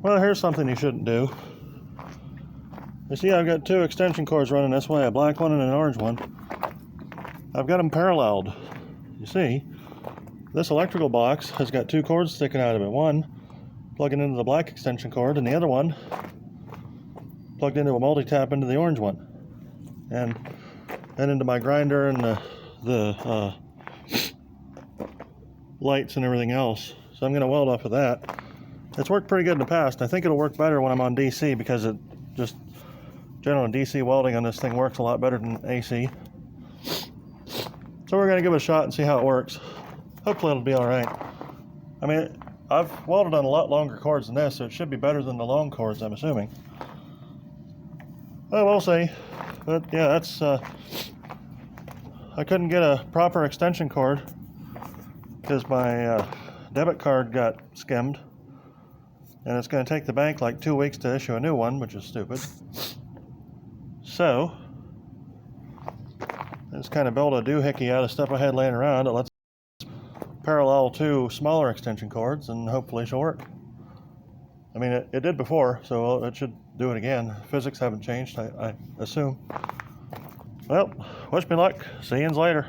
Well, here's something you shouldn't do. You see, I've got two extension cords running this way, a black one and an orange one. I've got them paralleled. You see, this electrical box has got two cords sticking out of it. One plugging into the black extension cord, and the other one plugged into a multi-tap into the orange one. And then into my grinder and the lights and everything else. So I'm going to weld off of that. It's worked pretty good in the past. I think it'll work better when I'm on DC, because it just general DC welding on this thing works a lot better than AC. So we're going to give it a shot and see how it works. Hopefully it'll be alright. I mean, I've welded on a lot longer cords than this, so it should be better than the long cords, I'm assuming. Well, we'll see. But yeah, that's I couldn't get a proper extension cord because my debit card got skimmed, and it's going to take the bank like 2 weeks to issue a new one, which is stupid. So I just kind of built a doohickey out of stuff I had laying around. It lets parallel two smaller extension cords, and hopefully she'll work. I mean, it did before, so it should do it again. Physics haven't changed, I assume. Well, wish me luck. See yous later.